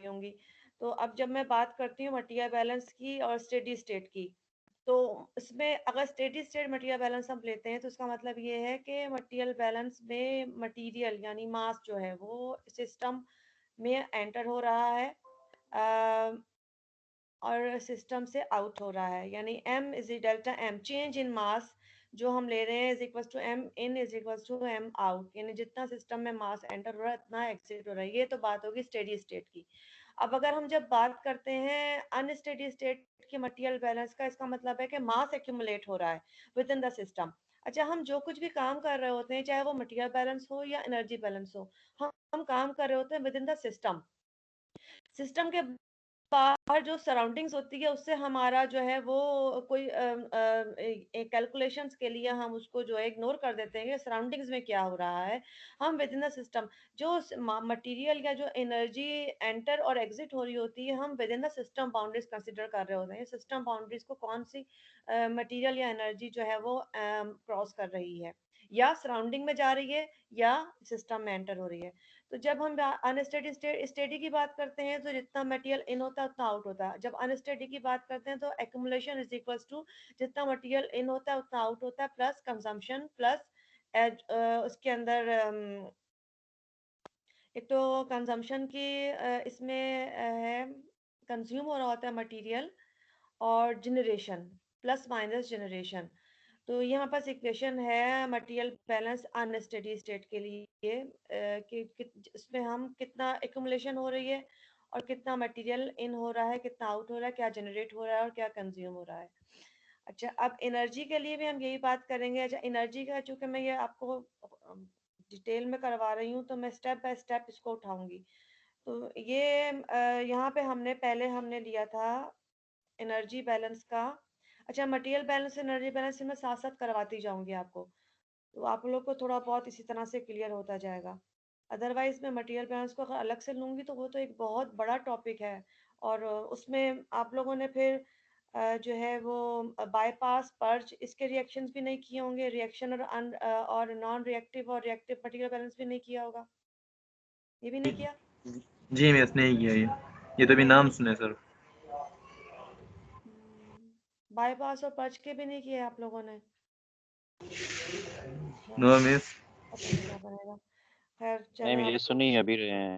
होंगी। तो अब जब मैं बात करती हूँ मटेरियल बैलेंस की और स्टेडी स्टेट की, तो इसमें अगर स्टेडी स्टेट मटेरियल बैलेंस हम लेते हैं तो इसका मतलब ये है कि मटेरियल बैलेंस में मटेरियल यानी मास जो है वो सिस्टम में एंटर हो रहा है अ, और सिस्टम से आउट हो रहा है, यानी m is delta m change in mass जो हम ले रहे हैं is equal to m in is equal to m out, यानी जितना सिस्टम में मास एंटर हो रहा है उतना एग्जिट हो रहा है। ये तो बात होगी स्टेडी स्टेट की। अब अगर हम जब बात करते हैं अनस्टेडी स्टेट की मटेरियल बैलेंस का, इसका मतलब है कि मास एक्यूमुलेट हो रहा है विद इन द सिस्टम। अच्छा, हम जो कुछ भी काम कर रहे होते हैं चाहे वो मटेरियल बैलेंस हो या एनर्जी बैलेंस हो, हम काम कर रहे होते हैं with in the system. System के बाहर जो सराउंडिंग्स होती है उससे हमारा जो है वो कोई कैलकुलेशंस के लिए हम उसको जो है इग्नोर कर देते हैं कि सराउंडिंग्स में क्या हो रहा है। हम विद इन द सिस्टम जो मटेरियल या जो एनर्जी एंटर और एग्जिट हो रही होती है हम with in the system boundaries consider कर रहे होते हैं। सिस्टम बाउंड्रीज को कौन सी मटेरियल या एनर्जी जो है वो क्रॉस कर रही है, या सराउंडिंग में जा रही है या सिस्टम में एंटर हो रही है। तो जब हम अनस्टेडी स्टेडी की बात करते हैं तो जितना मटेरियल इन होता है उतना आउट होता है। जब अनस्टेडी की बात करते हैं तो एक्यूमुलेशन इज इक्वल्स टू जितना मटेरियल इन होता है उतना आउट होता है प्लस कंजम्पशन प्लस उसके अंदर एक तो कंजम्पशन की इसमें है कंज्यूम हो रहा होता है मटेरियल, और जनरेशन प्लस माइनस जनरेशन। तो यहाँ पास इक्वेशन है मटेरियल बैलेंस अनस्टेडी स्टेट के लिए कि इसमें हम कितना एक्यूमुलेशन हो रही है और कितना मटेरियल इन हो रहा है, कितना आउट हो रहा है, क्या जनरेट हो रहा है और क्या कंज्यूम हो रहा है। अच्छा, अब एनर्जी के लिए भी हम यही बात करेंगे। अच्छा, एनर्जी का चूंकि मैं ये आपको डिटेल में करवा रही हूँ तो मैं स्टेप बाय स्टेप इसको उठाऊंगी। तो ये यहाँ पे हमने लिया था एनर्जी बैलेंस का। अच्छा, मटेरियल बैलेंस एनर्जी बैलेंस मैं साथ साथ करवाती जाऊंगी आपको, तो आप लोग को थोड़ा बहुत इसी तरह से क्लियर होता जाएगा। अदरवाइज मैं मटेरियल बैलेंस को अगर अलग से लूंगी तो वो तो एक बहुत बड़ा टॉपिक है, और उसमें आप लोगों ने फिर जो है वो बाईपास पर्च इसके रिएक्शंस भी नहीं किए होंगे, रिएक्शन और नॉन रिएक्टिव और रिएक्टिव मटेरियल बैलेंस भी नहीं किया होगा, ये भी नहीं किया। जी मैं इसने ही किया ये तो भी नाम सुने सर। बाईपास और पर्च के भी नहीं किए आप लोगों ने। No miss. पता नहीं क्या बनेगा। खैर मैम चलें ये आप। सुनी अभी रहे हैं।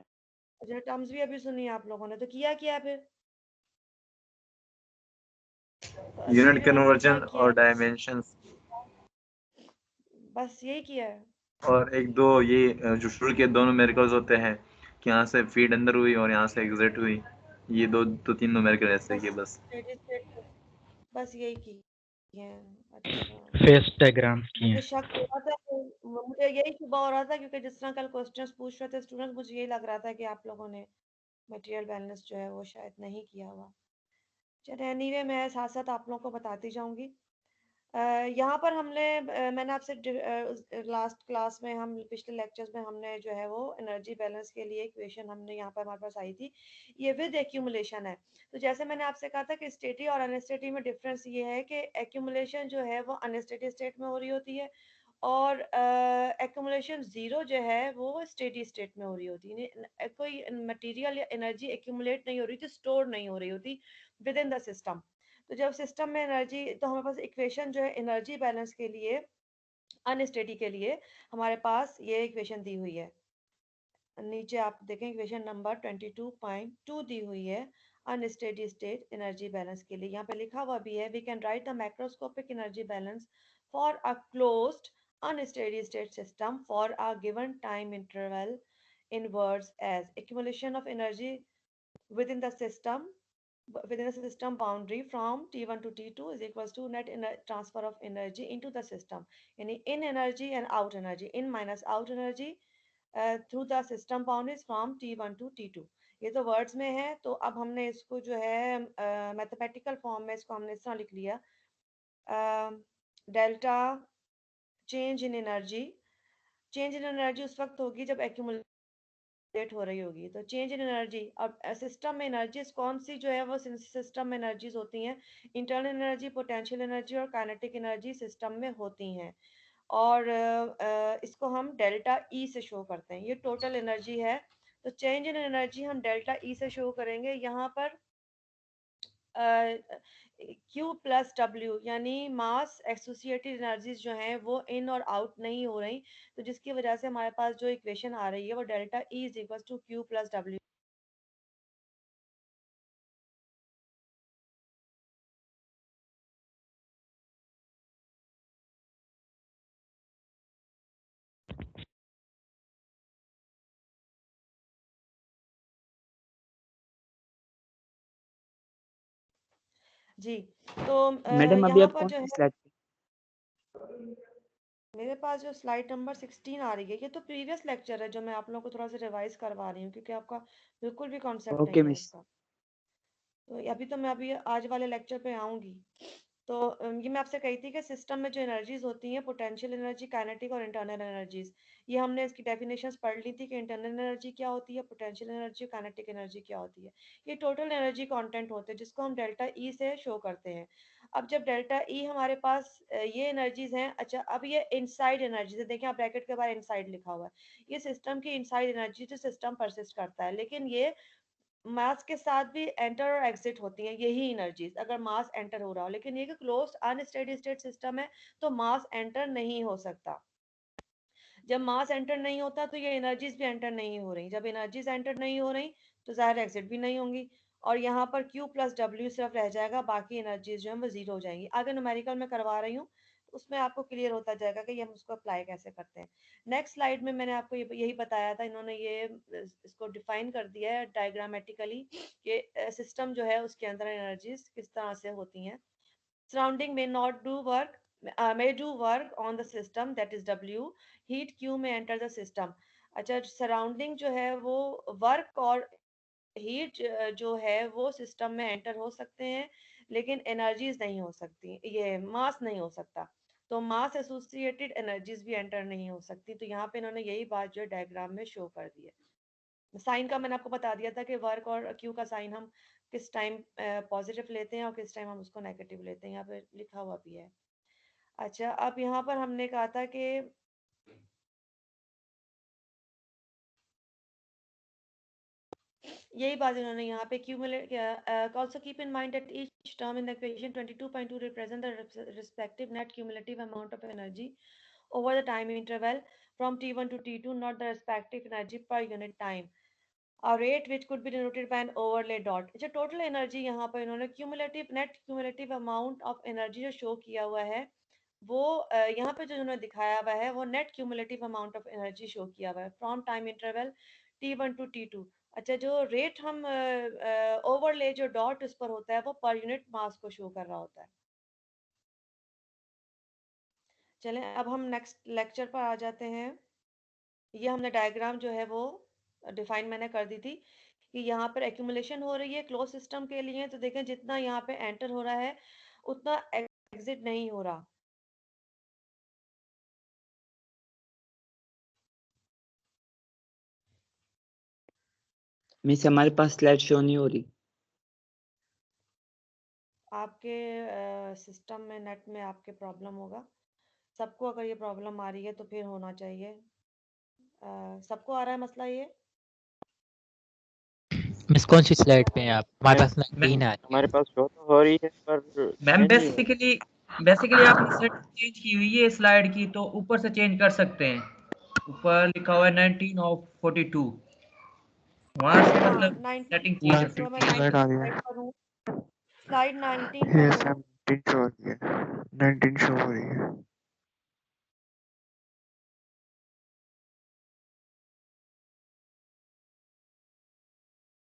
अच्छा, टर्म्स भी अभी सुनी आप लोगों ने, तो किया क्या फिर? फर्स्ट यूनिट ईयर में आपने क्या कन्वर्जन किया और है? डायमेंशंस, बस यही किया है। और एक दो ये जो शुरू के दोनों मेरिकल्स होते हैं कि यहाँ से फीड अंदर हुई और यहाँ से एग्जिट हुई, ये दो तो तीन न्यूमेरिकल ऐसे बस किए बस। स्टेडी स्टेट, बस यही की है। अच्छा, फेस डायग्राम्स किए मुझे हैं। शक हो रहा था मुझे यही शुबा हो रहा था क्योंकि जिस तरह कल क्वेश्चंस पूछ रहे थे स्टूडेंट्स, मुझे यही लग रहा था कि आप लोगों ने मटेरियल बैलेंस जो है वो शायद नहीं किया हुआ। चलिए एनीवे मैं साथ साथ आप लोगों को बताती जाऊंगी। यहाँ पर मैंने आपसे लास्ट क्लास में हम पिछले लेक्चर्स में हमने जो है वो एनर्जी बैलेंस के लिए इक्वेशन हमने यहाँ पर हमारे पास आई थी, ये विद एक्यूमुलेशन है। तो जैसे मैंने आपसे कहा था कि स्टेडी और अनस्टेडी में डिफरेंस ये है कि एक्यूमुलेशन जो है वो अनस्टेडी स्टेट में हो रही होती है, और एक्यूमुलेशन जीरो जो है वो स्टेडी स्टेट में हो रही होती है। कोई मटेरियल या एनर्जी एक्यूमुलेट नहीं हो रही थी, स्टोर नहीं हो रही होती विद इन द सिस्टम। तो जब सिस्टम में एनर्जी, तो हमारे पास इक्वेशन जो है एनर्जी बैलेंस के लिए अनस्टेडी के लिए हमारे पास ये इक्वेशन दी हुई है। नीचे आप देखें इक्वेशन नंबर 22.2 दी हुई है अनस्टेडी स्टेट एनर्जी बैलेंस के लिए। यहाँ पे लिखा हुआ भी है, we can write the macroscopic energy balance for a closed unsteady state system for a given time interval in words as accumulation of energy within the system within the system boundary from T1 to T2 is equals to net transfer of energy into the system, यानी in energy and out energy, in minus out energy through the system boundaries from T1 to T2। ये तो words में है, तो अब हमने इसको जो है मैथमेटिकल फॉर्म में इसको हमने इस तरह लिख लिया, delta change in energy, change in energy उस वक्त होगी जब एक्यूमुलेट हो रही होगी। तो चेंज इन एनर्जी, अब सिस्टम में एनर्जीज कौन सी जो है वो सिस्टम में एनर्जीज होती हैं, इंटरनल एनर्जी, पोटेंशियल एनर्जी और काइनेटिक एनर्जी सिस्टम में होती हैं, और इसको हम डेल्टा ई से शो करते हैं। ये टोटल एनर्जी है। तो चेंज इन एनर्जी हम डेल्टा ई से शो करेंगे। यहाँ पर Q प्लस डब्ल्यू यानी मास एसोसिएटेड एनर्जीज जो हैं वो इन और आउट नहीं हो रही, तो जिसकी वजह से हमारे पास जो इक्वेशन आ रही है वो delta E is equal to Q plus W. जी, तो मैडम अभी यहाँ आप पर कौन जो सी है स्लाइड पे? मेरे पास जो स्लाइड नंबर 16 आ रही है, ये तो प्रीवियस लेक्चर है जो मैं आप लोगों को थोड़ा सा रिवाइज करवा रही हूँ, क्योंकि आपका बिल्कुल भी कॉन्सेप्ट ओके नहीं है मिस। इसका। तो अभी तो मैं अभी आज वाले लेक्चर पे आऊंगी। तो ये मैं आपसे कही थी कि सिस्टम में जो एनर्जीज होती हैं, पोटेंशियल एनर्जी, काइनेटिक और इंटरनल एनर्जीज, ये हमने इसकी डेफिनेशंस पढ़ ली थी कि इंटरनल एनर्जी क्या होती है, पोटेंशियल एनर्जी और काइनेटिक एनर्जी क्या होती है। ये टोटल एनर्जी कंटेंट होते हैं जिसको हम डेल्टा ई से शो करते हैं। अब जब डेल्टा ई हमारे पास ये एनर्जीज हैं, अच्छा अब ये इनसाइड एनर्जीज है, देखिए आप ब्रैकेट के बाहर इनसाइड लिखा हुआ है, ये सिस्टम की इनसाइड एनर्जी जो सिस्टम परसिस्ट करता है, लेकिन ये मास के साथ भी एंटर और एग्जिट होती हैं यही एनर्जीज, अगर मास एंटर हो रहा हो। लेकिन ये कि क्लोज अनस्टेडी स्टेट सिस्टम है, तो मास एंटर नहीं हो सकता। जब मास एंटर नहीं होता तो ये एनर्जीज भी एंटर नहीं हो रही, जब एनर्जीज एंटर नहीं हो रही तो ज़ाहिर एग्जिट भी नहीं होंगी, और यहाँ पर Q प्लस डब्ल्यू सिर्फ रह जाएगा, बाकी एनर्जीज जो है वो जीरो हो जाएंगी। आगे न्यूमेरिकल में करवा रही हूँ, उसमें आपको क्लियर होता जाएगा कि हम उसको अप्लाई कैसे करते हैं। नेक्स्ट स्लाइड में मैंने आपको यही बताया था, इन्होंने ये इसको डिफाइन कर दिया है डायग्रामेटिकली कि सिस्टम जो है उसके अंदर एनर्जीज किस तरह से होती हैं। Surrounding may not do work, may do work on the system, that is W. Heat Q may enter the system. अच्छा, सराउंडिंग जो है वो वर्क और हीट जो है वो सिस्टम में एंटर हो सकते हैं, लेकिन एनर्जीज नहीं हो सकती, ये मास नहीं हो सकता। तो मास एसोसिएटेड एनर्जीज भी एंटर नहीं हो सकती। तो यहाँ पे इन्होंने यही बात जो है डायग्राम में शो कर दी है। साइन का मैंने आपको बता दिया था कि वर्क और क्यू का साइन हम किस टाइम पॉजिटिव लेते हैं और किस टाइम हम उसको नेगेटिव लेते हैं, यहाँ पे लिखा हुआ भी है। अच्छा, अब यहाँ पर हमने कहा था कि यही बात इन्होंने यहाँ पे cumulate also keep in mind that each term in the equation 22.2 represent the respective net cumulative amount of energy over the time interval from T1 to T2, not the respective energy per unit time. A rate which could be denoted by an overlay dot. अच्छा, total energy यहाँ पर इन्होंने cumulative net cumulative amount of energy जो show किया हुआ है वो यहाँ पे जो उन्होंने दिखाया हुआ है वो net cumulative amount of energy show किया हुआ है from time interval T1 to T2। अच्छा, जो रेट हम ओवरले जो डॉट उस पर होता है वो पर यूनिट मास को शो कर रहा होता है। चलें अब हम नेक्स्ट लेक्चर पर आ जाते हैं। ये हमने डायग्राम जो है वो डिफाइन मैंने कर दी थी कि यहाँ पर एक्यूमुलेशन हो रही है क्लोज सिस्टम के लिए, तो देखें जितना यहाँ पे एंटर हो रहा है उतना एग्जिट नहीं हो रहा। मिस हमारे पास स्लाइड शो नहीं हो रही। आपके सिस्टम में नेट में आपके प्रॉब्लम होगा, सबको अगर ये प्रॉब्लम आ रही है तो फिर होना चाहिए। सबको आ रहा है मसला ये? मिस कौन सी स्लाइड पे हैं आप? हमारे पास 19 आ रही हमारे पास शो तो हो रही है पर मैम चेंज नहीं हो बेसिकली आपने सेटिंग चेंज की हुई है स्लाइड की, तो ऊपर से चेंज कर सकते हैं। ऊपर लिखा हुआ है 19 ऑफ 42, वहां से हाँ, मतलब 19 सेटिंग चेंज कर तो मैं सकते हैं। स्लाइड आ 19 रही स्लाइड है। पर हूँ, स्लाइड 19 पर यस हूँ। मैम 19 शो हो रही है, 19 शो हो रही है।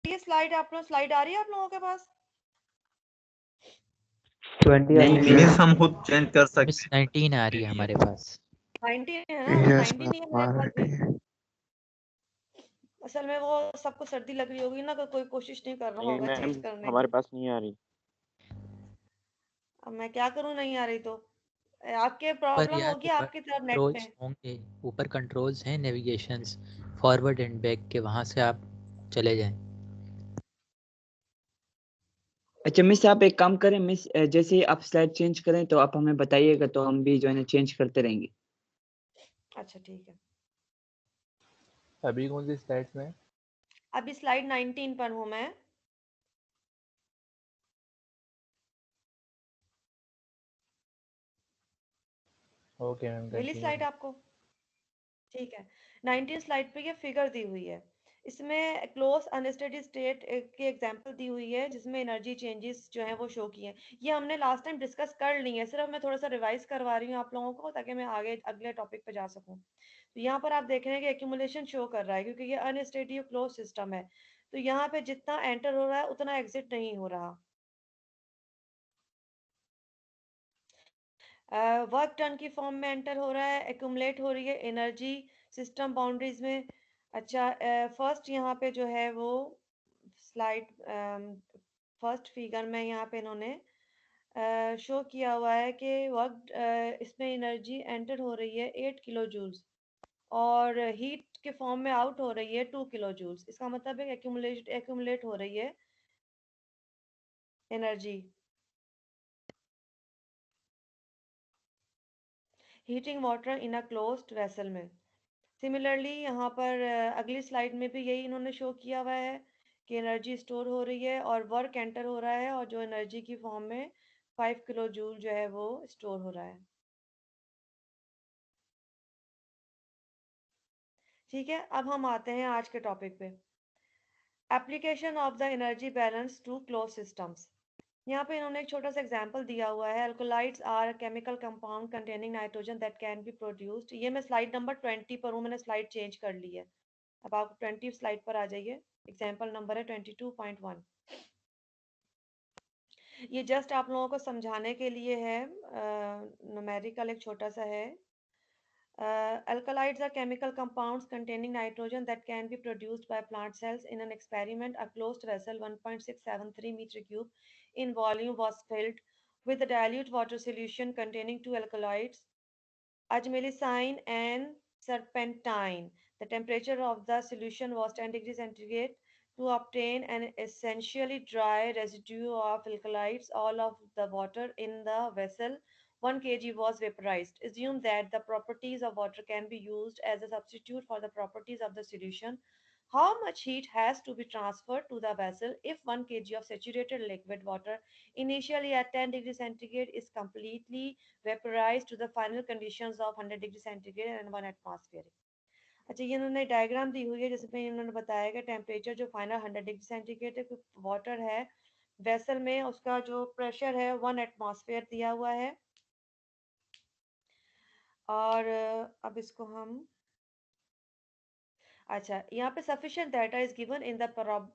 ये स्लाइड आप लोग स्लाइड आ रही है आप लोगों के पास? 20 नहीं मीन्स हम खुद चेंज कर सकते मिस हैं। 19 आ रही है हमारे पास। 19 है ना, तो यस 19 ही है मैम मेरे आ पास भी। रही है। असल में वो सबको सर्दी लग रही होगी ना, तो कोई कोशिश नहीं कर रहा नहीं होगा मैम चेंज करने हमारे की। पास नहीं आ रही। अब मैं क्या करूँ, नहीं आ रही तो आपके पर प्रॉब्लम यार होगी ऊपर आपकी तरफ नेट कंट्रोल्स में। होंगे, ऊपर कंट्रोल्स हैं नेविगेशंस फॉरवर्ड एंड बैक के, वहां से आप चले जाएं। अच्छा मिस आप एक काम करें मिस, जैसे ही आप स्लाइड चेंज करें तो आप हमें बताइएगा, तो हम भी जो है ना चेंज करते रहेंगे। अच्छा ठीक है। अभी कौन सी स्लाइड्स में? अभी स्लाइड 19 पर हूं मैं। ओके मैम, मिली स्लाइड कंटिन्यू। आपको? ठीक है, 19 स्लाइड पे ये फिगर दी हुई है। इसमें क्लोज अनस्टेडी स्टेट की एग्जांपल दी हुई है जिसमें एनर्जी चेंजेस जो है वो शो किए हैं। ये हमने लास्ट टाइम डिस्कस कर ली है, सिर्फ मैं थोड़ा सा रिवाइज करवा रही हूँ आप लोगों को ताकि मैं आगे अगले टॉपिक पे जा सकूँ। तो यहाँ पर आप देख रहे हैं कि एक्यूमुलेशन शो कर रहा है क्योंकि ये अनस्टेडी क्लोज सिस्टम है। तो यहाँ पे जितना एंटर हो रहा है उतना एग्जिट नहीं हो रहा। वर्क डन की फॉर्म में एंटर हो रहा है, एक्यूमुलेट हो रही है एनर्जी सिस्टम बाउंड्रीज में। अच्छा, फर्स्ट यहाँ पे जो है वो स्लाइड फर्स्ट फिगर में यहाँ पे इन्होंने शो किया हुआ है कि वर्क इसमें एनर्जी एंटर हो रही है 8 किलो जूल्स और हीट के फॉर्म में आउट हो रही है 2 किलो जूल्स। इसका मतलब है एक्यूमुलेट हो रही है energy heating water in a closed vessel में। सिमिलरली यहाँ पर अगली स्लाइड में भी यही इन्होंने शो किया हुआ है कि एनर्जी स्टोर हो रही है और वर्क एंटर हो रहा है और जो एनर्जी की फॉर्म में 5 किलो जूल जो है वो स्टोर हो रहा है। ठीक है, अब हम आते हैं आज के टॉपिक पे, application of the energy balance to close systems. यहाँ पे इन्होंने एक छोटा सा एग्जांपल दिया हुआ है, alkaloids are chemical compound containing nitrogen that can be produced. ये मैं स्लाइड नंबर 20 पर हूँ, मैंने स्लाइड चेंज कर ली है। अब आप 20 स्लाइड पर आ जाइए, एग्जांपल नंबर है 22.1। ये जस्ट आप लोगों को समझाने के लिए है, न्यूमेरिकल एक छोटा सा है। Alkalides are chemical compounds containing nitrogen that can be produced by plant cells. In an experiment, a closed vessel 1.673 meter cube in volume was filled with a dilute water solution containing two alkaloids, agmelicine and serpentine. The temperature of the solution was 10 degrees centigrade. To obtain an essentially dry residue of alkalides, all of the water in the vessel 1 kg was vaporized. Assume that the properties of water can be used as a substitute for the properties of the solution. How much heat has to be transferred to the vessel if 1 kg of saturated liquid water initially at 10 degrees centigrade is completely vaporized to the final conditions of 100 degree centigrade and 1 atmosphere. अच्छा, ये इन्होंने diagram दी हुई है जिसमें इन्होंने बताया कि temperature जो फाइनल 100 डिग्री सेंटीग्रेड वाटर है वेसल में, उसका जो प्रेशर है 1 एटमॉस्फेयर दिया हुआ है। और अब इसको हम, अच्छा, यहाँ पे sufficient data is given in the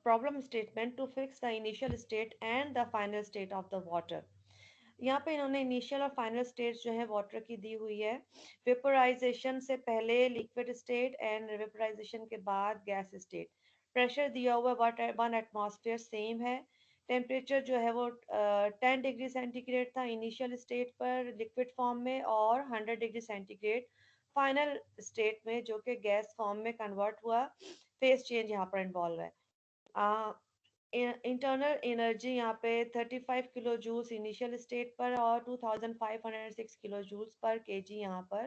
problem statement to fix the initial state and the final state of the water. यहाँ पे इन्होंने इनिशियल और फाइनल स्टेट्स जो है वाटर की दी हुई है। वेपोराइजेशन से पहले लिक्विड स्टेट एंड वेपोराइजेशन के बाद गैस स्टेट। प्रेशर दिया हुआ 1 एटमॉस्फेयर सेम है। टेम्परेचर जो है वो 10 डिग्री सेंटीग्रेड था इनिशियल स्टेट पर लिक्विड फॉर्म में और 100 डिग्री सेंटीग्रेड फाइनल स्टेट में जो कि गैस फॉर्म में कन्वर्ट हुआ। फेस चेंज यहाँ पर इन्वॉल्व है। इंटरनल एनर्जी यहाँ पे 35 किलो जूल्स इनिशियल स्टेट पर और 2506 किलो जूल्स पर केजी यहाँ पर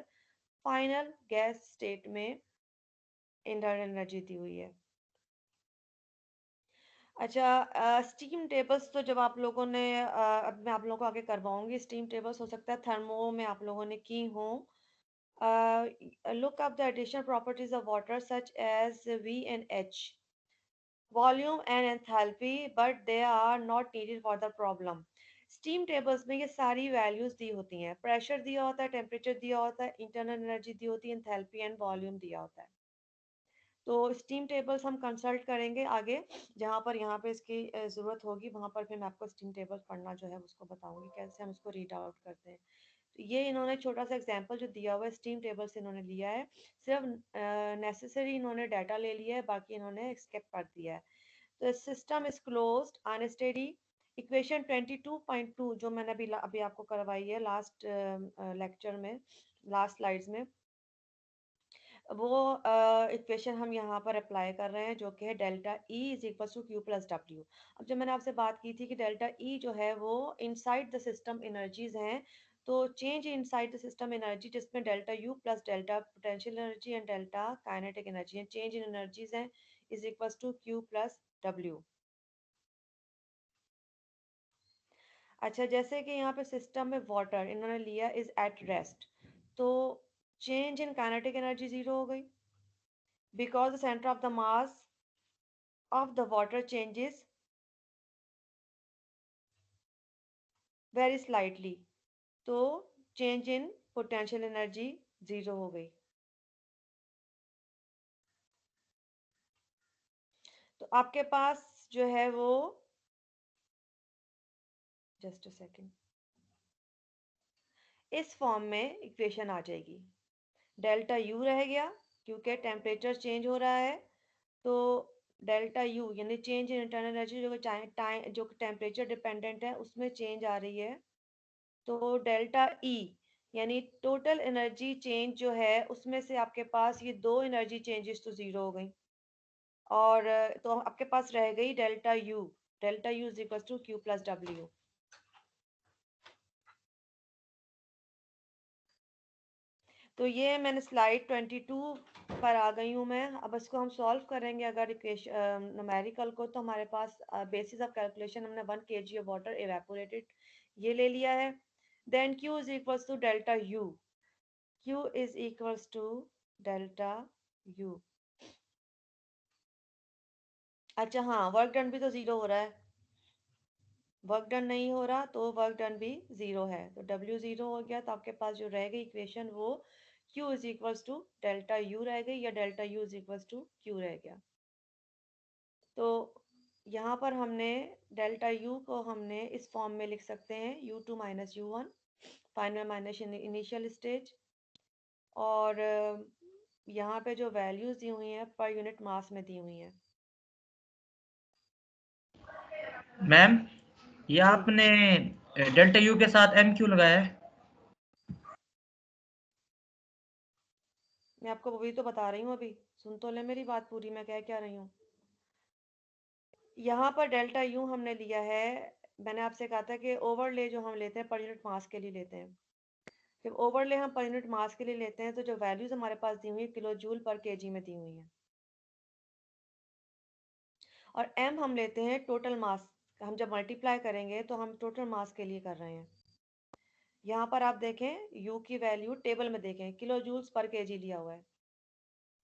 फाइनल गैस स्टेट में इंटरनल एनर्जी दी हुई है। अच्छा, स्टीम टेबल्स तो जब आप लोगों ने अब मैं आप लोगों को आगे करवाऊंगी। स्टीम टेबल्स हो सकता है थर्मो में आप लोगों ने की हो। look up the additional properties of water such as V and H, volume and enthalpy, but they are not needed for the problem. Steam tables में ये सारी वैल्यूज दी होती हैं, प्रेशर दिया होता है, टेम्परेचर दिया होता है, इंटरनल एनर्जी दी होती है, एंथैल्पी एंड वॉल्यूम दिया होता है। तो स्टीम टेबल्स हम कंसल्ट करेंगे आगे, जहाँ पर यहाँ पे इसकी ज़रूरत होगी वहाँ पर फिर मैं आपको स्टीम टेबल्स पढ़ना जो है उसको बताऊंगी कैसे हम इसको रीड आउट करते हैं। तो ये इन्होंने छोटा सा एग्जांपल जो दिया हुआ है स्टीम टेबल से इन्होंने लिया है, सिर्फ नेसेसरी इन्होंने डाटा ले लिया है, बाकी इन्होंने स्किप कर दिया है। तो system is closed unsteady. Equation 22.2 जो मैंने अभी आपको करवाई है लास्ट लेक्चर में, लास्ट स्लाइड्स में, वो इक्वेशन हम यहाँ पर अप्लाई कर रहे हैं जो कि है delta E is equal to Q plus W. अब जब मैंने आपसे बात की थी कि डेल्टा ई जो है वो इनसाइड द सिस्टम एनर्जीज हैं, तो change inside the system energy जिसमें delta U plus delta potential energy and delta kinetic energy है, चेंज इन एनर्जीज हैं, is equal to Q plus W। अच्छा, जैसे कि यहाँ पे सिस्टम में वाटर इन्होंने लिया इज एट रेस्ट, तो change in kinetic energy zero हो गई, because the centre of the mass of the water changes very slightly, तो change in potential energy zero हो गई। तो आपके पास जो है वो, जस्ट अ सेकेंड, इस फॉर्म में इक्वेशन आ जाएगी। डेल्टा यू रह गया क्योंकि टेम्परेचर चेंज हो रहा है, तो डेल्टा यू यानी चेंज इन इंटरनल एनर्जी जो टाइम जो टेम्परेचर डिपेंडेंट है उसमें चेंज आ रही है, तो डेल्टा ई यानी टोटल एनर्जी चेंज जो है उसमें से आपके पास ये दो एनर्जी चेंजेस तो जीरो हो गई, और तो आपके पास रह गई delta U is equal to Q plus W। तो ये मैंने स्लाइड 22 पर आ गई हूँ मैं। अब इसको हम सॉल्व करेंगे अगर इक्वेशन न्यूमेरिकल को, तो हमारे पास बेसिस ऑफ कैलकुलेशन हमने 1 kg ऑफ वाटर इवेपोरेटेड ये ले लिया है। Then Q is equals to delta U, Q is equals to delta U। अच्छा हाँ, वर्क डन भी तो जीरो हो रहा है, वर्क डन नहीं हो रहा तो वर्क डन भी जीरो है, तो W जीरो हो गया, तो आपके पास जो रह गई इक्वेशन वो Q is equals to delta U रह गई, या delta U is equals to Q रह गया। तो यहाँ पर हमने डेल्टा U को हमने इस फॉर्म में लिख सकते हैं U2 minus U1 final minus initial stage, और यहाँ पे जो वैल्यूज दी हुई हैं पर यूनिट मास में दी हुई हैं। मैम ये आपने डेल्टा यू के साथ एम क्यों लगाया है? मैं आपको वही तो बता रही हूँ, अभी सुन तो ले मेरी बात पूरी, मैं कह क्या रही हूँ। यहाँ पर डेल्टा यू हमने लिया है, मैंने आपसे कहा था कि ओवरले जो हम लेते हैं पर यूनिट मास के लिए लेते हैं, जब ओवरले हम पर यूनिट मास के लिए लेते हैं तो जो वैल्यूज हमारे पास दी हुई है किलो जूल पर केजी में दी हुई है, और एम हम लेते हैं टोटल मास, हम जब मल्टीप्लाई करेंगे तो हम टोटल मास के लिए कर रहे हैं। यहाँ पर आप देखें यू की वैल्यू टेबल में देखें किलो जूल्स पर केजी लिया हुआ है,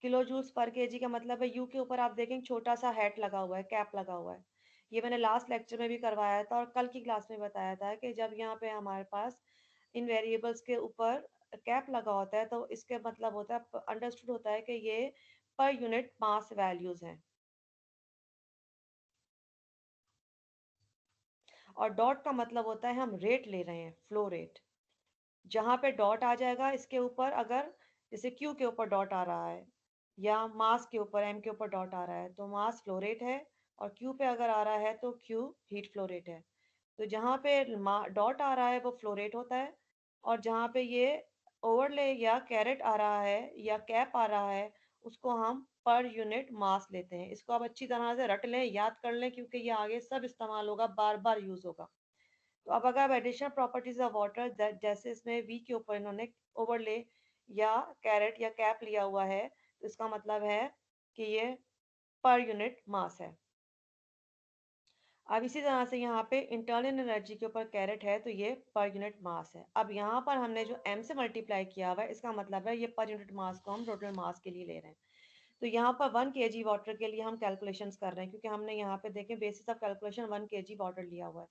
किलो जूल्स पर केजी का मतलब है यू के ऊपर आप देखें छोटा सा हैट लगा हुआ है, कैप लगा हुआ है। ये मैंने लास्ट लेक्चर में भी करवाया था और कल की क्लास में बताया था कि जब यहाँ पे हमारे पास इन वेरिएबल्स के ऊपर कैप लगा होता है तो इसके मतलब होता है, अंडरस्टूड होता है कि ये पर यूनिट मास वैल्यूज हैं, और डॉट का मतलब होता है हम रेट ले रहे हैं, फ्लो रेट। जहाँ पे डॉट आ जाएगा इसके ऊपर, अगर जैसे क्यू के ऊपर डॉट आ रहा है या मास के ऊपर एम के ऊपर डॉट आ रहा है तो मास फ्लो रेट है, और क्यू पे अगर आ रहा है तो क्यू हीट फ्लो रेट है। तो जहाँ पे डॉट आ रहा है वो फ्लो रेट होता है, और जहाँ पे ये ओवरले या कैरेट आ रहा है या कैप आ रहा है उसको हम पर यूनिट मास लेते हैं। इसको आप अच्छी तरह से रट लें, याद कर लें, क्योंकि ये आगे सब इस्तेमाल होगा, बार बार यूज होगा। तो अब अगर एडिशनल प्रॉपर्टीज ऑफ वाटर जैसे इसमें वी के ऊपर इन्होंने ओवरले या कैरेट या कैप लिया हुआ है, तो इसका मतलब है कि ये पर यूनिट मास है। अब इसी तरह से यहाँ पे इंटरनल एनर्जी के ऊपर कैरेट है तो ये पर यूनिट मास है। अब यहाँ पर हमने जो m से मल्टीप्लाई किया हुआ है इसका मतलब है ये पर यूनिट मास को हम टोटल मास के लिए ले रहे हैं। तो यहाँ पर 1 kg वाटर के लिए हम कैलकुलेशंस कर रहे हैं, क्योंकि हमने यहाँ पे देखें basis of calculation 1 kg water लिया हुआ है,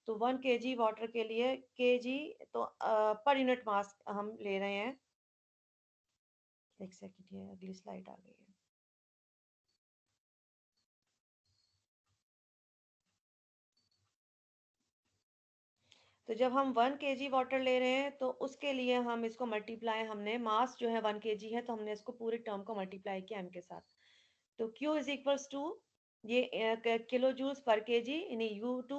तो 1 kg वाटर के लिए kg तो पर यूनिट मास हम ले रहे हैं। एक सेकंड, ये अगली स्लाइड आ गई है। तो जब हम 1 kg वाटर ले रहे हैं तो उसके लिए हम इसको मल्टीप्लाई, हमने मास जो है 1 kg है तो हमने इसको पूरे टर्म को मल्टीप्लाई किया m के साथ, तो Q इज इक्वल्स टू ये किलो जूल्स पर केजी यानी U2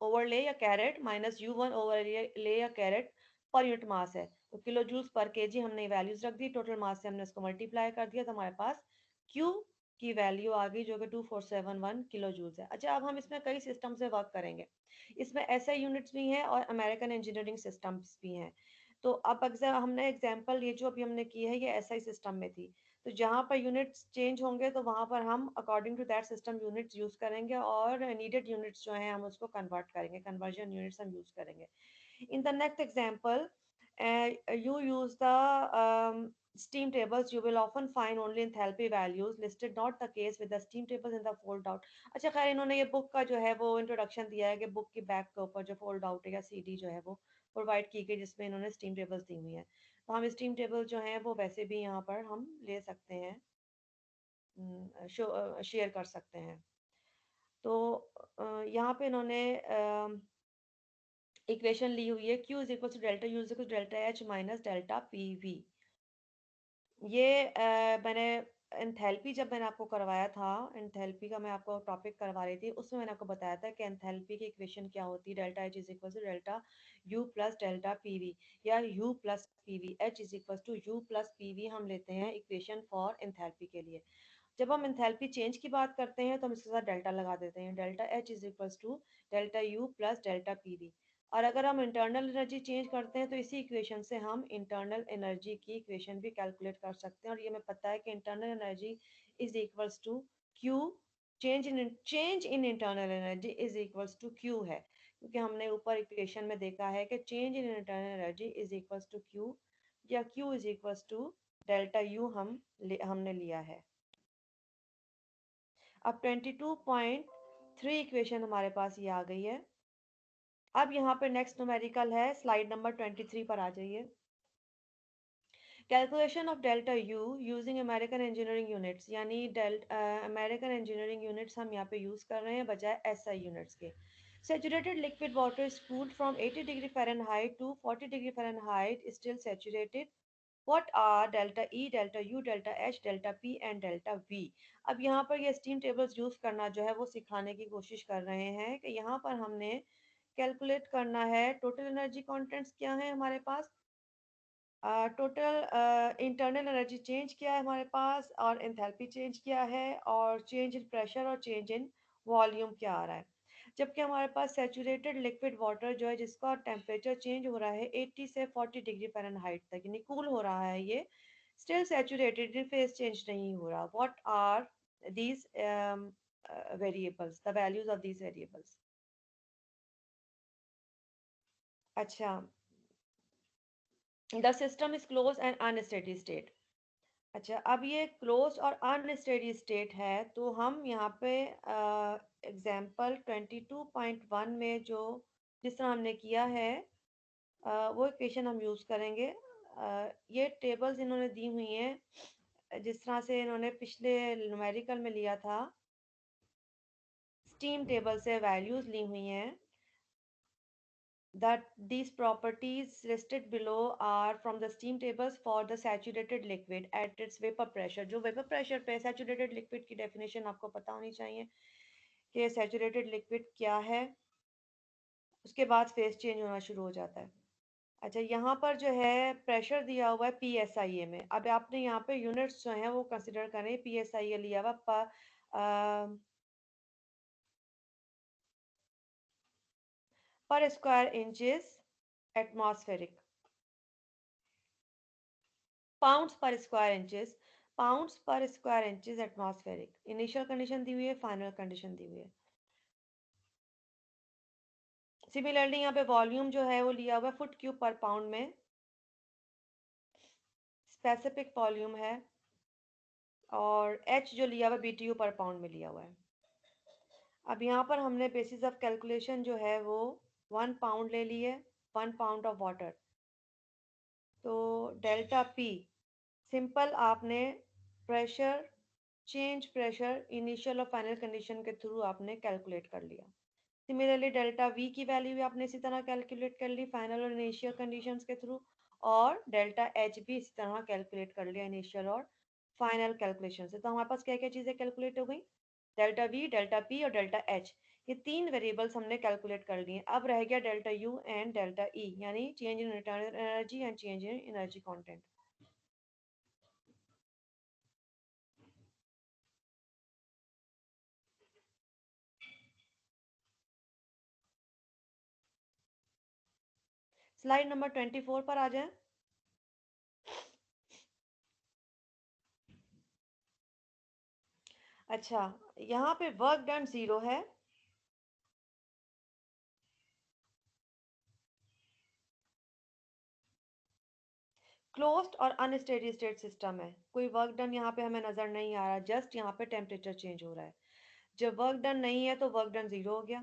ओवरले या कैरेट माइनस U1 ओवरले या कैरेट पर यूनिट मास है, तो किलो जूल्स पर केजी हमने वैल्यूज रख दी, टोटल मास से हमने इसको मल्टीप्लाई कर दिया तो हमारे पास Q की वैल्यू आ गई जो कि 2471 किलो जूल्स है। अच्छा, अब हम इसमें कई सिस्टम से वर्क करेंगे, इसमें ऐसे यूनिट्स भी हैं और अमेरिकन इंजीनियरिंग सिस्टम्स भी हैं। तो अब हमने एग्जांपल ये जो अभी हमने की है ये SI सिस्टम में थी, तो जहाँ पर यूनिट्स चेंज होंगे तो वहाँ पर हम according to that system units use करेंगे और नीडेड यूनिट्स जो हैं हम उसको कन्वर्ट करेंगे, कन्वर्जन यूनिट्स हम यूज़ करेंगे. In the next example, you use the steam tables. You will often find only enthalpy values listed, not the case with the steam tables in the fold out. अच्छा खैर इन्होंने ये book का जो है वो इंट्रोडक्शन दिया है कि बुक की बैक के ऊपर जो फोल्ड आउट है या सीडी जो है वो प्रोवाइड की गई जिसमें इन्होंने स्टीम टेबल्स दी हुई हैं. तो हम स्टीम टेबल जो हैं वो वैसे भी यहाँ पर हम ले सकते हैं, शेयर कर सकते हैं. तो यहाँ पे इन्होंने इक्वेशन ली हुई है Q is equal to delta U is equal to delta H minus delta PV. ये मैंने एंथैल्पी जब मैंने आपको करवाया था, एंथैल्पी का मैं आपको टॉपिक करवा रही थी, उसमें मैंने आपको बताया था कि एंथैल्पी की इक्वेशन क्या होती है. Delta H is equal to delta U plus delta PV या U plus PV. H is equal to U plus PV हम लेते हैं इक्वेशन फॉर एंथैल्पी के लिए. जब हम एंथैल्पी चेंज की बात करते हैं तो हम इसके साथ डेल्टा लगा देते हैं. Delta H is equal to delta U plus delta PV. और अगर हम इंटरनल एनर्जी चेंज करते हैं तो इसी इक्वेशन से हम इंटरनल एनर्जी की इक्वेशन भी कैलकुलेट कर सकते हैं. और ये हमें पता है कि internal energy is equals to Q, change in internal energy is equals to Q है, क्योंकि हमने ऊपर इक्वेशन में देखा है कि change in internal energy is equals to Q या Q is equals to delta U हमने लिया है. अब 22.3 इक्वेशन हमारे पास ये आ गई है. अब यहाँ पे नेक्स्ट न्यूमेरिकल है, स्लाइड नंबर 23 पर आ जाइए. Calculation of delta U using American engineering units, यानी अमेरिकन इंजीनियरिंग यूनिट्स हम यहाँ पे यूज कर रहे हैं बजाय SI यूनिट्स के. Saturated liquid water is cooled from 80 degree Fahrenheit to 40 degree Fahrenheit is still saturated. What are delta E, delta U, delta H, delta P and delta V? अब यहाँ पर ये स्टीम टेबल्स यूज करना जो है वो सिखाने की कोशिश कर रहे हैं कि यहाँ पर हमने कैलकुलेट करना है टोटल एनर्जी कंटेंट्स क्या है हमारे पास, टोटल इंटरनल एनर्जी चेंज क्या है हमारे पास, और एंथैल्पी चेंज क्या है, और चेंज इन प्रेशर और चेंज इन वॉल्यूम क्या आ रहा है. जबकि हमारे पास सैचुरेटेड लिक्विड वाटर जो है जिसका टेम्परेचर चेंज हो रहा है 80 से 40 डिग्री फ़ारेनहाइट तक, यानी कूल हो रहा है ये, स्टिल सैचुरेटेड, फेज चेंज नहीं हो रहा. What are these variables, the values of these variables. अच्छा, the system is close and unsteady state. अच्छा, अब ये क्लोज और अनस्टेडी स्टेट है तो हम यहाँ पे एग्जाम्पल 22.1 में जो जिस तरह हमने किया है वो इक्वेशन हम यूज़ करेंगे. ये टेबल्स इन्होंने दी हुई हैं जिस तरह से इन्होंने पिछले न्यूमेरिकल में लिया था, स्टीम टेबल से वैल्यूज ली हुई हैं. That these properties listed below are from the steam tables for the saturated liquid at its vapor pressure. जो vapor pressure पे saturated liquid की definition आपको पता होनी चाहिए कि saturated liquid क्या है, उसके बाद phase change होना शुरू हो जाता है. अच्छा, यहाँ पर जो है प्रेशर दिया हुआ है PSIA में. अब आपने यहाँ पे यूनिट्स जो हैं वो कंसिडर करें. PSIA लिया हुआ per square inches atmospheric, pounds per square inches, pounds per square inches atmospheric. Initial condition दी हुई है, फाइनल कंडीशन दी हुई है. सिमिलरली यहाँ पे वॉल्यूम जो है वो लिया हुआ है फुट क्यूब पर पाउंड में, स्पेसिफिक वॉल्यूम है, और H जो लिया हुआ है BTU पर पाउंड में लिया हुआ है. अब यहाँ पर हमने बेसिस ऑफ कैलकुलेशन जो है वो 1 पाउंड ले लिए, 1 पाउंड ऑफ वाटर. तो डेल्टा P सिंपल आपने प्रेशर, चेंज प्रेशर, इनिशियल और फाइनल कंडीशन के थ्रू आपने कैलकुलेट कर लिया. सिमिलरली डेल्टा V की वैल्यू भी आपने इसी तरह कैलकुलेट कर ली फाइनल और इनिशियल कंडीशंस के थ्रू, और डेल्टा H भी इसी तरह कैलकुलेट कर लिया इनिशियल और फाइनल कैलकुलेशन से. तो हमारे पास क्या क्या चीज़ें कैलकुलेट हो गई, डेल्टा V, डेल्टा P और डेल्टा H. ये 3 वेरिएबल्स हमने कैलकुलेट कर लिए. अब रह गया delta U and delta E, यानी change in internal energy and change in energy content. Slide number 24 पर आ जाए. अच्छा, यहाँ पे वर्क डन 0 है, क्लोज्ड और अनस्टेडी स्टेट सिस्टम है, कोई वर्क डन यहाँ पे हमें नजर नहीं आ रहा, जस्ट यहाँ पे टेम्परेचर चेंज हो रहा है। जब वर्क डन नहीं है तो वर्क डन 0 हो गया।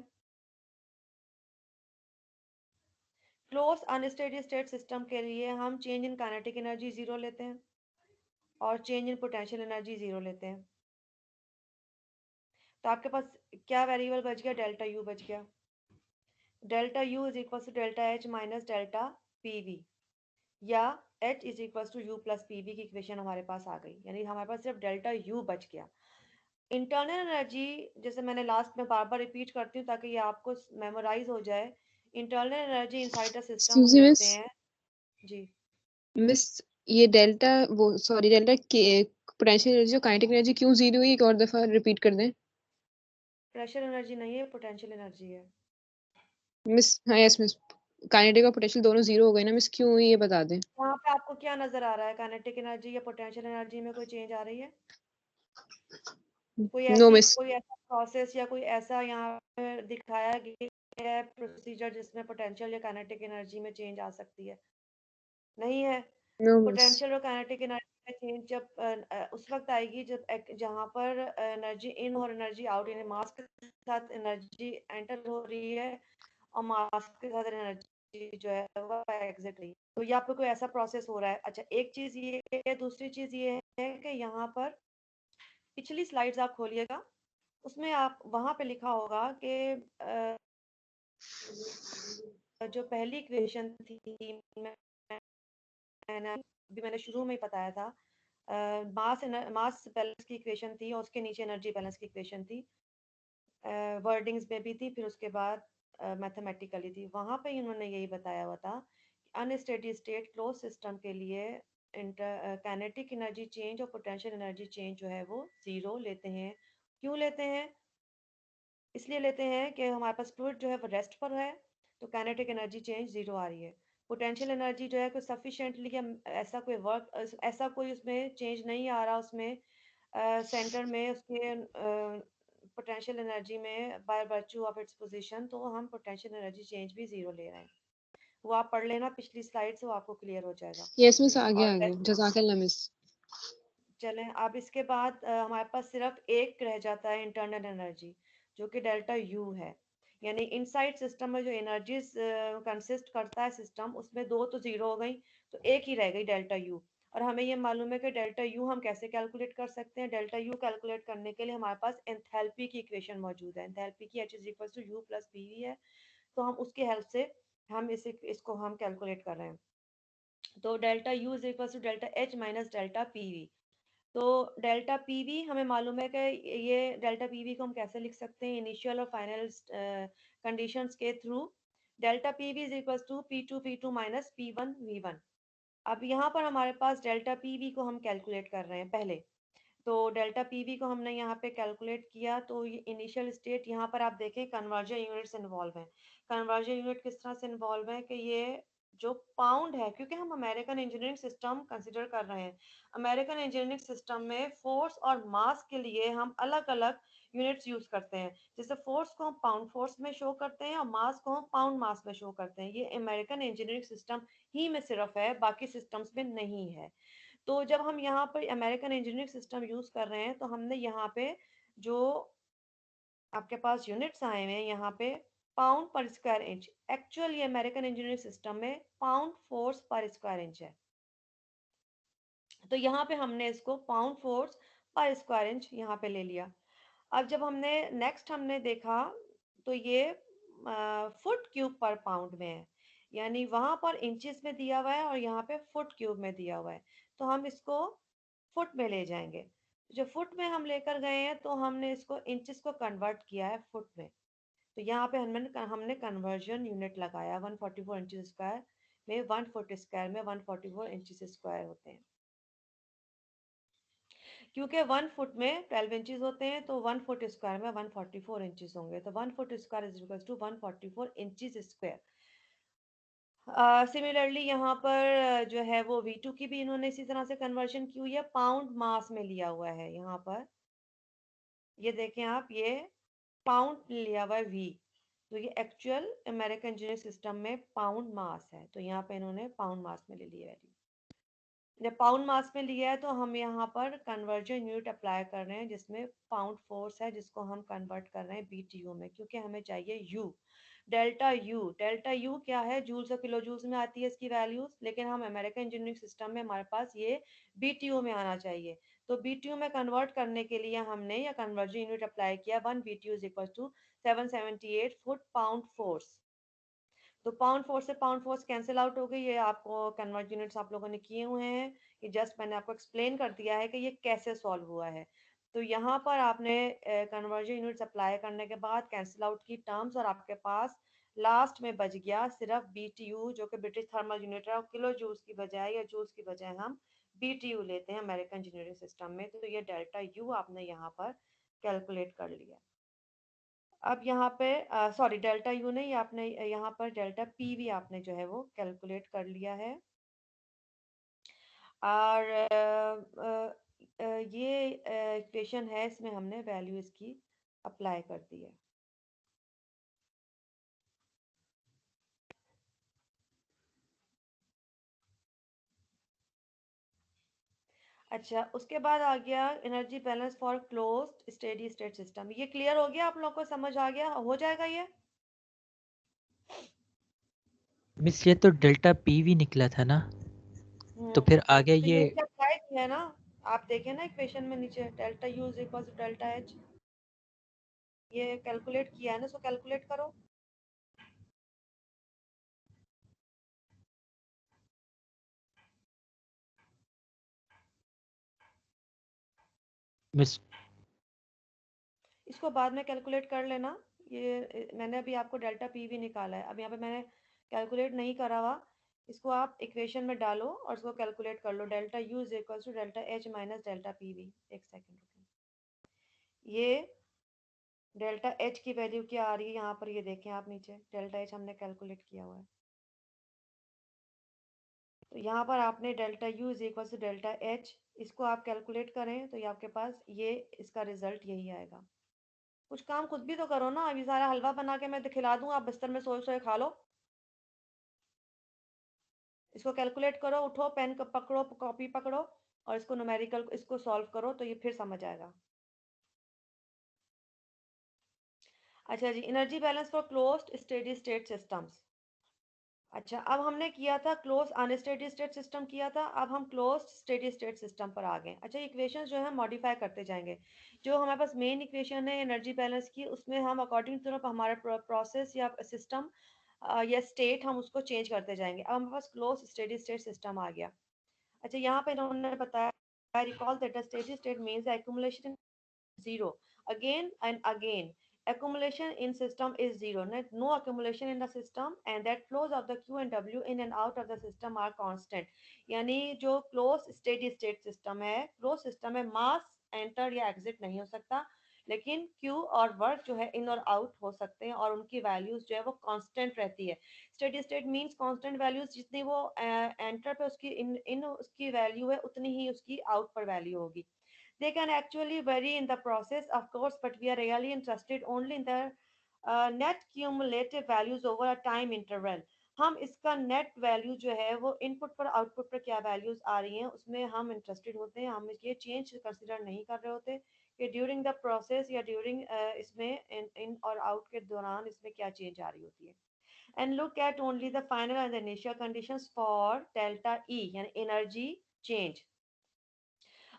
क्लोज अनस्टेडी स्टेट सिस्टम के लिए हम चेंज इन काइनेटिक एनर्जी 0 लेते हैं और चेंज इन पोटेंशियल एनर्जी 0 लेते हैं। तो आपके पास क्या वेरिएबल बच गया? डेल्टा यू बच गया। Delta U is equal to delta H minus delta PV, या H is equal to U plus PV की इक्वेशन हमारे पास आ गई, यानी हमारे पास सिर्फ डेल्टा यू बच गया। इंटरनल एनर्जी, जैसे मैंने लास्ट में बार बार रिपीट करती हूँ ताकि ये आपको मेमोराइज हो जाए, internal energy inside the system हम Suzy लिखते miss, हैं। जी, मिस ये डेल्टा वो सॉरी डेल्टा के पोटेंशियल एनर्जी और काइनेटिक एनर्जी क्यों जीरो हुई एक और दफा रिपीट कर दें प्रेशर एनर्जी नहीं है, पोटेंशियल एनर्जी है। मिस। हाँ यस मिस, काइनेटिक और पोटेंशियल दोनों जीरो हो गए ना मिस, क्यों हुई ये बता दें। यहाँ पे आपको क्या नजर आ रहा है? काइनेटिक एनर्जी या पोटेंशियल एनर्जी में कोई चेंज आ रही है? No miss. कोई ऐसा प्रोसेस या कोई ऐसा यहाँ पे दिखाया गया है प्रोसीजर जिसमें पोटेंशियल या काइनेटिक एनर्जी में चेंज आ सकती है? नहीं है। No miss. पोटेंशियल और काइनेटिक एनर्जी में चेंज जब उस वक्त आएगी जब जहाँ पर एनर्जी इन और एनर्जी आउट, यानी मास के साथ एनर्जी एंटर हो रही है और मास के साथ एनर्जी जो है वो एग्जिट रही है। तो यहाँ पे कोई ऐसा प्रोसेस हो रहा है। अच्छा, एक चीज ये है, दूसरी चीज ये है कि यहाँ पर पिछली स्लाइड्स आप खोलिएगा, उसमें आप वहां पे लिखा होगा कि जो पहली इक्वेशन थी, मैंने शुरू में ही बताया था, मास बैलेंस की इक्वेशन थी और उसके नीचे एनर्जी बैलेंस की इक्वेशन थी, वर्डिंग्स में भी थी, फिर उसके बाद मैथमेटिकली थी। वहां पे इन्होंने यही बताया हुआ था कि अनस्टेडी स्टेट क्लोज सिस्टम के लिए काइनेटिक एनर्जी चेंज और पोटेंशियल एनर्जी चेंज जो है वो 0 लेते हैं। क्यों लेते हैं? इसलिए लेते हैं कि हमारे पास फ्लूइड जो है वो रेस्ट पर है, तो काइनेटिक एनर्जी चेंज 0 आ रही है। पोटेंशियल एनर्जी जो है कोई सफिशिएंटली ऐसा कोई वर्क, ऐसा कोई उसमें चेंज नहीं आ रहा, उसमें सेंटर में उसके पोटेंशियल एनर्जी में by virtue of its position, तो हम पोटेंशियल एनर्जी चेंज भी 0 ले रहे हैं। वो आप पढ़ लेना पिछली स्लाइड से, वो आपको क्लियर हो जाएगा। यस मिस, आगे और आगे जज़ाकल्लाह मिस। चलें, अब इसके बाद हमारे पास सिर्फ एक रह जाता है इंटरनल एनर्जी, जो कि डेल्टा यू है। यानी इनसाइड सिस्टम में जो एनर्जीज कंसिस्ट करता है सिस्टम, उसमें 2 तो 0 हो गई, तो एक ही रह गई डेल्टा यू। और हमें ये मालूम है कि डेल्टा यू हम कैसे कैलकुलेट कर सकते हैं। डेल्टा यू कैलकुलेट करने के लिए हमारे पास एंथैल्पी की इक्वेशन मौजूद है। एंथैल्पी की H is equal to U plus P V है, तो हम उसकी हेल्प से हम इसको हम कैलकुलेट कर रहे हैं। तो delta U is equal to delta H minus delta P V. तो डेल्टा पीवी हमें मालूम है कि ये डेल्टा पीवी को हम कैसे लिख सकते हैं इनिशियल और फाइनल कंडीशंस के थ्रू। Delta PV is equal to P two minus P1 V1। अब यहाँ पर हमारे पास डेल्टा पीवी को हम कैलकुलेट कर रहे हैं पहले। तो डेल्टा पीवी को हमने यहाँ पे कैलकुलेट किया, तो ये इनिशियल स्टेट, यहाँ पर आप देखें कन्वर्जन यूनिट्स इन्वॉल्व हैं। कन्वर्जन यूनिट किस तरह से इन्वॉल्व है कि ये जो पाउंड है, क्योंकि हम अमेरिकन इंजीनियरिंग सिस्टम कंसिडर कर रहे हैं, अमेरिकन इंजीनियरिंग सिस्टम में फोर्स और मास के लिए हम अलग अलग यूनिट्स यूज करते हैं। जैसे फोर्स को हम पाउंड फोर्स में शो करते हैं और मास को हम पाउंड मास में शो करते हैं। ये अमेरिकन इंजीनियरिंग सिस्टम ही में सिर्फ है, बाकी सिस्टम्स में नहीं है। तो जब हम यहाँ पर अमेरिकन इंजीनियरिंग सिस्टम यूज कर रहे हैं, तो हमने यहाँ पे जो आपके पास यूनिट्स आए हुए हैं यहाँ पे पाउंड पर स्क्वायर इंच, एक्चुअल ये अमेरिकन इंजीनियरिंग सिस्टम में पाउंड फोर्स पर स्क्वायर इंच है। तो यहाँ पे हमने इसको पाउंड फोर्स पर स्क्वायर इंच यहाँ पे ले लिया। अब जब हमने नेक्स्ट हमने देखा, तो ये फुट क्यूब पर पाउंड में है, यानी वहां पर इंचेस में दिया हुआ है और यहाँ पे फुट क्यूब में दिया हुआ है, तो हम इसको फुट में ले जाएंगे। जो फुट में हम लेकर गए हैं, तो हमने इसको इंचेस को कन्वर्ट किया है फुट में। तो यहाँ पे हमने कन्वर्जन यूनिट लगाया, 144 इंचेस स्क्वायर में 1 फुट स्क्वायर में 144 इंचेस स्क्वायर होते हैं। क्योंकि 1 फुट में 12 इंचेस होते हैं, तो 1 फुट स्क्वायर में 144 इंचेस होंगे, तो 1 foot square is equal to 144 inches square. Similarly यहाँ पर जो है वो V2 की भी इन्होंने इसी तरह से कन्वर्जन की हुई है, पाउंड मास में लिया हुआ है यहाँ पर। ये देखें आप, ये पाउंड लिया हुआ है V, तो ये एक्चुअल अमेरिकन इंजीनियरिंग सिस्टम में पाउंड मास है, तो यहाँ पे इन्होंने पाउंड मास में ले लिया वैल्यू। जब पाउंड मास में लिया है तो हम यहाँ पर कन्वर्जन यूनिट अप्लाई कर रहे हैं जिसमें पाउंड फोर्स है, जिसको हम कन्वर्ट कर रहे हैं BTU में, क्योंकि हमें चाहिए U। डेल्टा यू क्या है, जूल्स और किलो जूल्स में आती है इसकी वैल्यूज, लेकिन हम अमेरिकन इंजीनियरिंग सिस्टम में हमारे पास ये BTU में आना चाहिए। तो BTU में कन्वर्ट करने के लिए हमने यह कन्वर्जन यूनिट अप्लाई किया, 1 BTU is equal to 778 foot pound force. तो पाउंड फोर्स से पाउंड फोर्स कैंसिल आउट हो गई, ये आपको कन्वर्ट यूनिट्स आप लोगों ने किए हुए हैं, ये जस्ट मैंने आपको एक्सप्लेन कर दिया है कि ये कैसे सॉल्व हुआ है। तो यहाँ पर आपने कन्वर्जन यूनिट्स अप्लाई करने के बाद कैंसिल आउट की टर्म्स, और आपके पास लास्ट में बच गया सिर्फ BTU, जो कि ब्रिटिश थर्मल यूनिट है, और किलो जूल्स की बजाय या जूल्स की बजाय हम BTU लेते हैं अमेरिकन इंजीनियरिंग सिस्टम में। तो ये डेल्टा यू आपने यहाँ पर कैलकुलेट कर लिया। अब यहाँ पे सॉरी डेल्टा यू नहीं, आपने यहाँ पर डेल्टा पी भी आपने जो है वो कैलकुलेट कर लिया है। और ये इक्वेशन है, इसमें हमने वैल्यू इसकी अप्लाई कर दी है। अच्छा, उसके बाद आ गया energy balance for closed steady state system. ये क्लियर हो गया, आप लोग को समझ आ गया, हो जाएगा ये? मिस ये तो डेल्टा पी भी निकला था ना, तो फिर आगे तो ये ये क्या अप्लाई किया है ना, आप देखें ना इक्वेशन में नीचे delta U is equal to delta H, ये कैलकुलेट किया है ना, इसको कैलकुलेट करो। मिस इसको बाद में कैलकुलेट कर लेना। ये मैंने अभी आपको डेल्टा पी भी निकाला है, अब यहाँ पे मैंने कैलकुलेट नहीं करा हुआ, इसको आप इक्वेशन में डालो और इसको कैलकुलेट कर लो। Delta U is equal to delta H minus delta P V. एक सेकेंड रुकिए, ये डेल्टा एच की वैल्यू क्या आ रही है यहाँ पर, ये देखें आप नीचे, डेल्टा एच हमने कैलकुलेट किया हुआ है। तो यहाँ पर आपने delta U is equal to delta H, इसको आप कैलकुलेट करें तो ये आपके पास ये इसका रिजल्ट यही आएगा। कुछ काम खुद भी तो करो ना, अभी सारा हलवा बना के मैं खिला दूं, आप बिस्तर में सोए सोए खा लो। इसको कैलकुलेट करो, उठो, पेन पकड़ो, कॉपी पकड़ो और इसको न्यूमेरिकल इसको सॉल्व करो, तो ये फिर समझ आएगा। अच्छा जी, energy balance for closed steady state systems. अच्छा, अब हमने किया था क्लोज अनस्टेडी स्टेट सिस्टम किया था, अब हम क्लोज्ड स्टेडी स्टेट सिस्टम पर आ गए। अच्छा, इक्वेशंस जो है मॉडिफाई करते जाएंगे। जो हमारे पास मेन इक्वेशन है एनर्जी बैलेंस की, उसमें हम अकॉर्डिंग टू हमारा प्रोसेस या सिस्टम या स्टेट हम उसको चेंज करते जाएंगे। अब हमारे पास क्लोज स्टेडी स्टेट सिस्टम आ गया। अच्छा, यहाँ पे इन्होंने बताया, recall that the steady state means accumulation zero again and again. Accumulation in system is zero. No accumulation in the system, and that flows of the Q and W in and out of the system are constant. यानी जो closed steady state system है, closed system है, mass enter या exit नहीं हो सकता, लेकिन Q और वर्क जो है इन और आउट हो सकते हैं, और उनकी वैल्यूज जो है वो कांस्टेंट रहती है। Steady state means constant values, जितनी वो एंटर पे उसकी इन उसकी वैल्यू है, उतनी ही उसकी आउट पर वैल्यू होगी। They can actually vary in the process, of course, but we are really interested only in the net cumulative values over a time interval. हम इसका नेट वैल्यू जो है वो इनपुट पर आउटपुट पर क्या वैल्यूज आ रही हैं उसमें हम इंटरेस्टेड होते हैं। हम ये चेंज कंसिडर नहीं कर रहे होते कि ड्यूरिंग द प्रोसेस या ड्यूरिंग इसमें इन और आउट के दौरान इसमें क्या चेंज आ रही होती है। And look at only the final and the initial conditions for delta E यानी energy change.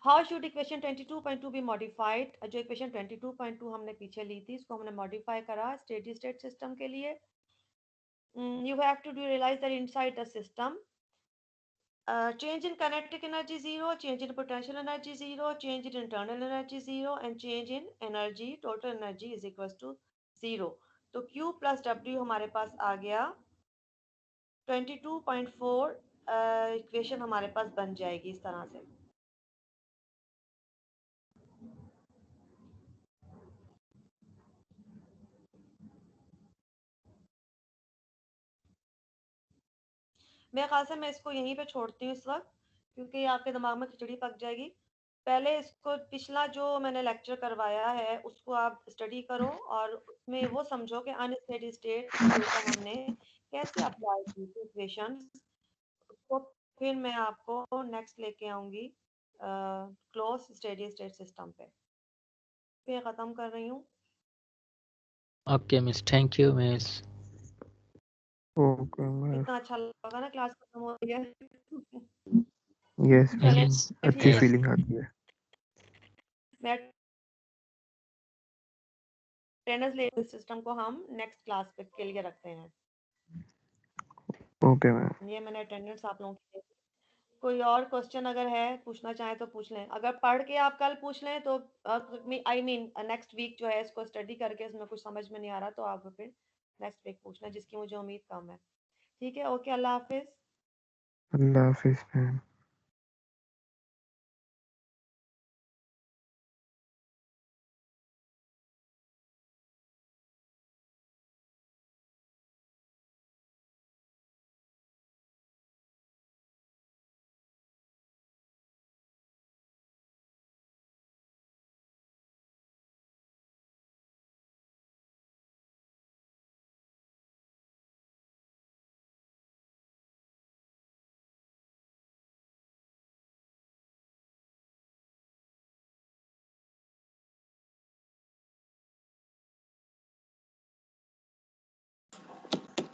How should equation 22.2 be modified? जो equation 22.2 हमने पीछे ली थी, इसको हमने modify करा steady state system के लिए। You have to realize that inside the system, change in kinetic energy 0, change in potential energy 0, change in internal energy 0, and change in energy total energy is equals to 0. तो Q plus W हमारे पास आ गया 22.4 equation हमारे पास बन जाएगी इस तरह से। मेरे ख्याल से मैं इसको यहीं पे छोड़ती हूँ इस वक्त, क्योंकि आपके दिमाग में खिचड़ी पक जाएगी। पहले इसको पिछला जो मैंने लेक्चर करवाया है उसको आप स्टडी करो और उसमें वो समझो कि अनस्टेडी स्टेट इक्वेशन हमने कैसे अप्लाई की थी इक्वेशंस, उसको फिर मैं आपको नेक्स्ट लेके आऊंगी क्लोज स्टेडी स्टेट सिस्टम पे। फिर खत्म कर रही हूँ। Okay miss, thank you miss. Okay miss. कितना अच्छा लगा ना क्लास खत्म हो रही है। यस चले मिस, ठीक अच्छी है, फीलिंग आती है। मैं अटेंडेंस ले सिस्टम को हम नेक्स्ट क्लास पे के लिए रखते हैं। Okay ma'am. ये मैंने अटेंडेंस आप लोगों की। कोई और क्वेश्चन अगर है पूछना चाहें तो पूछ लें, अगर पढ़ के आप कल पूछ लें तो आई मीन नेक्स्ट वीक जो है इसको स्टडी करके इसमें कुछ समझ में नहीं आ रहा तो आप फिर नेक्स्ट वीक पूछना, जिसकी मुझे उम्मीद कम है। ठीक है, ओके, अल्लाह हाफिज। अल्लाह हाफिज मैम।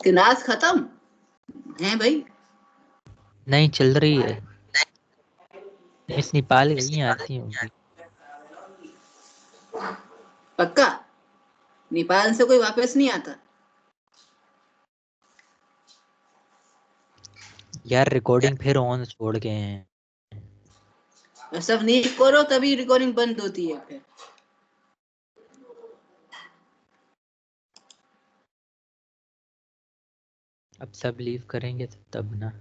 क्लास खत्म है भाई? नहीं चल रही है मिस, नेपाल गई हैं, आती होंगी। पक्का नेपाल से कोई वापस नहीं आता? यार रिकॉर्डिंग फिर ऑन छोड़ गए हैं। सब नीट करो तभी रिकॉर्डिंग बंद होती है फिर। अब सब लीव करेंगे तब ना।